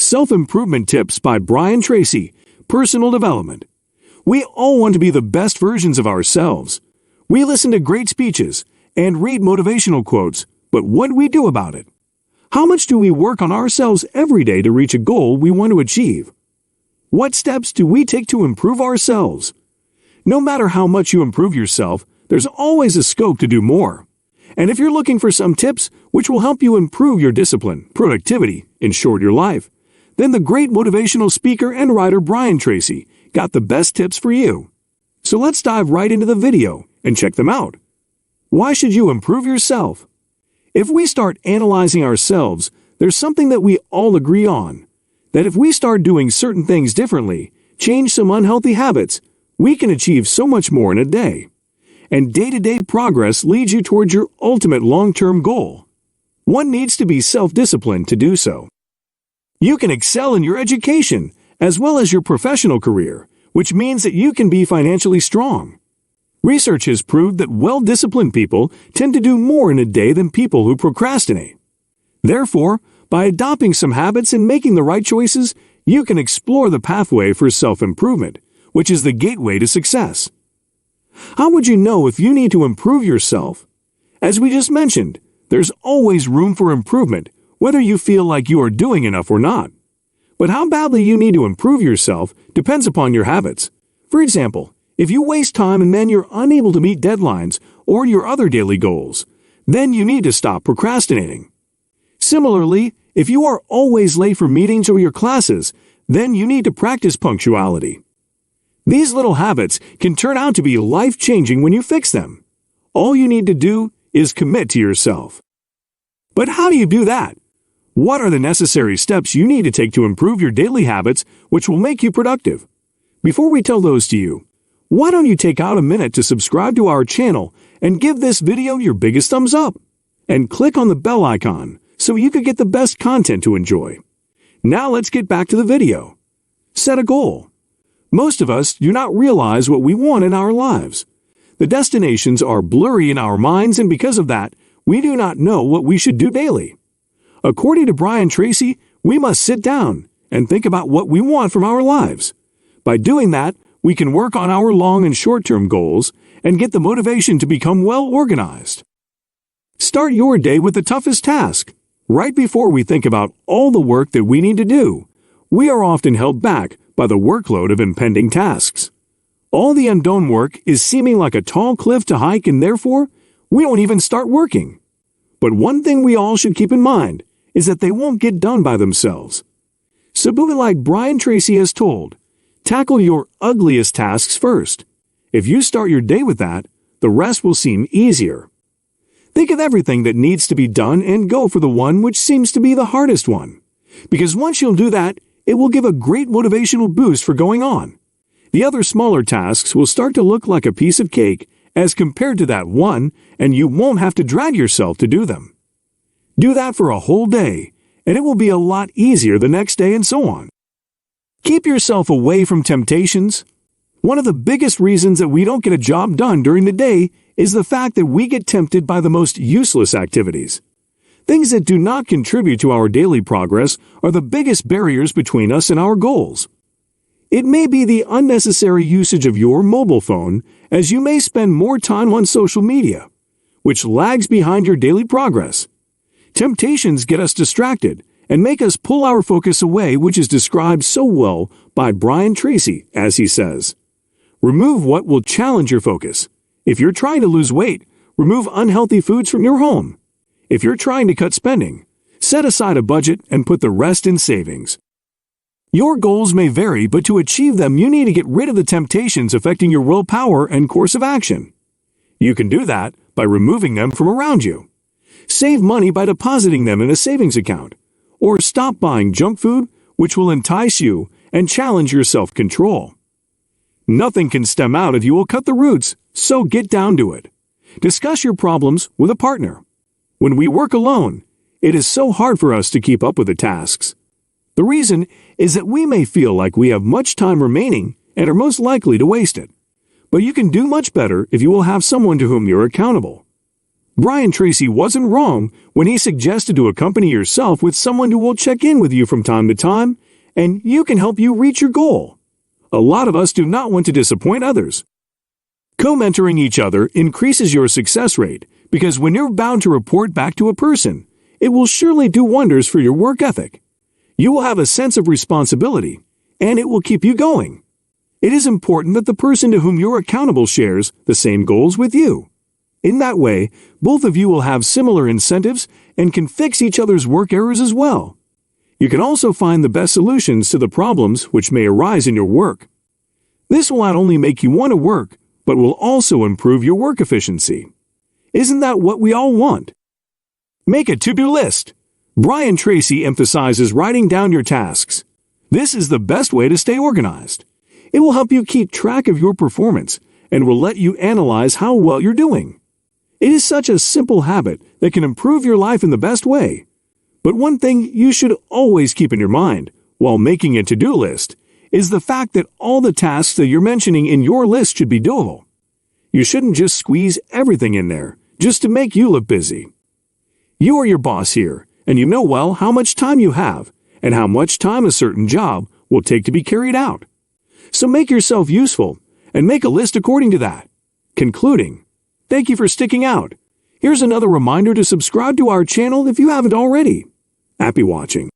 Self-Improvement Tips by Tracy, Personal Development. We all want to be the best versions of ourselves. We listen to great speeches and read motivational quotes, but what do we do about it? How much do we work on ourselves every day to reach a goal we want to achieve? What steps do we take to improve ourselves? No matter how much you improve yourself, there's always a scope to do more. And if you're looking for some tips which will help you improve your discipline, productivity, in short, your life, then the great motivational speaker and writer Tracy got the best tips for you. So let's dive right into the video and check them out. Why should you improve yourself? If we start analyzing ourselves, there's something that we all agree on. That if we start doing certain things differently, change some unhealthy habits, we can achieve so much more in a day. And day-to-day progress leads you towards your ultimate long-term goal. One needs to be self-disciplined to do so. You can excel in your education as well as your professional career, which means that you can be financially strong. Research has proved that well-disciplined people tend to do more in a day than people who procrastinate. Therefore, by adopting some habits and making the right choices, you can explore the pathway for self-improvement, which is the gateway to success. How would you know if you need to improve yourself? As we just mentioned, there's always room for improvement, whether you feel like you are doing enough or not. But how badly you need to improve yourself depends upon your habits. For example, if you waste time and then you're unable to meet deadlines or your other daily goals, then you need to stop procrastinating. Similarly, if you are always late for meetings or your classes, then you need to practice punctuality. These little habits can turn out to be life-changing when you fix them. All you need to do is commit to yourself. But how do you do that? What are the necessary steps you need to take to improve your daily habits which will make you productive? Before we tell those to you, why don't you take out a minute to subscribe to our channel and give this video your biggest thumbs up? And click on the bell icon so you can get the best content to enjoy. Now let's get back to the video. Set a goal. Most of us do not realize what we want in our lives. The destinations are blurry in our minds, and because of that, we do not know what we should do daily. According to Tracy, we must sit down and think about what we want from our lives. By doing that, we can work on our long and short-term goals and get the motivation to become well-organized. Start your day with the toughest task. Right before we think about all the work that we need to do, we are often held back by the workload of impending tasks. All the undone work is seeming like a tall cliff to hike, and therefore, we don't even start working. But one thing we all should keep in mind is that they won't get done by themselves. So do it like Tracy has told. Tackle your ugliest tasks first. If you start your day with that, the rest will seem easier. Think of everything that needs to be done and go for the one which seems to be the hardest one. Because once you'll do that, it will give a great motivational boost for going on. The other smaller tasks will start to look like a piece of cake as compared to that one, and you won't have to drag yourself to do them. Do that for a whole day, and it will be a lot easier the next day and so on. Keep yourself away from temptations. One of the biggest reasons that we don't get a job done during the day is the fact that we get tempted by the most useless activities. Things that do not contribute to our daily progress are the biggest barriers between us and our goals. It may be the unnecessary usage of your mobile phone, as you may spend more time on social media, which lags behind your daily progress. Temptations get us distracted and make us pull our focus away, which is described so well by Tracy, as he says. Remove what will challenge your focus. If you're trying to lose weight, remove unhealthy foods from your home. If you're trying to cut spending, set aside a budget and put the rest in savings. Your goals may vary, but to achieve them, you need to get rid of the temptations affecting your willpower and course of action. You can do that by removing them from around you. Save money by depositing them in a savings account, or stop buying junk food, which will entice you and challenge your self-control. Nothing can stem out if you will cut the roots, so get down to it. Discuss your problems with a partner. When we work alone, it is so hard for us to keep up with the tasks. The reason is that we may feel like we have much time remaining and are most likely to waste it. But you can do much better if you will have someone to whom you're accountable. Brian Tracy wasn't wrong when he suggested to accompany yourself with someone who will check in with you from time to time, and you can help you reach your goal. A lot of us do not want to disappoint others. Co-mentoring each other increases your success rate because when you're bound to report back to a person, it will surely do wonders for your work ethic. You will have a sense of responsibility, and it will keep you going. It is important that the person to whom you're accountable shares the same goals with you. In that way, both of you will have similar incentives and can fix each other's work errors as well. You can also find the best solutions to the problems which may arise in your work. This will not only make you want to work, but will also improve your work efficiency. Isn't that what we all want? Make a to-do list. Brian Tracy emphasizes writing down your tasks. This is the best way to stay organized. It will help you keep track of your performance and will let you analyze how well you're doing. It is such a simple habit that can improve your life in the best way. But one thing you should always keep in your mind while making a to-do list is the fact that all the tasks that you're mentioning in your list should be doable. You shouldn't just squeeze everything in there just to make you look busy. You are your boss here, and you know well how much time you have and how much time a certain job will take to be carried out. So make yourself useful and make a list according to that. Concluding, thank you for sticking out. Here's another reminder to subscribe to our channel if you haven't already. Happy watching.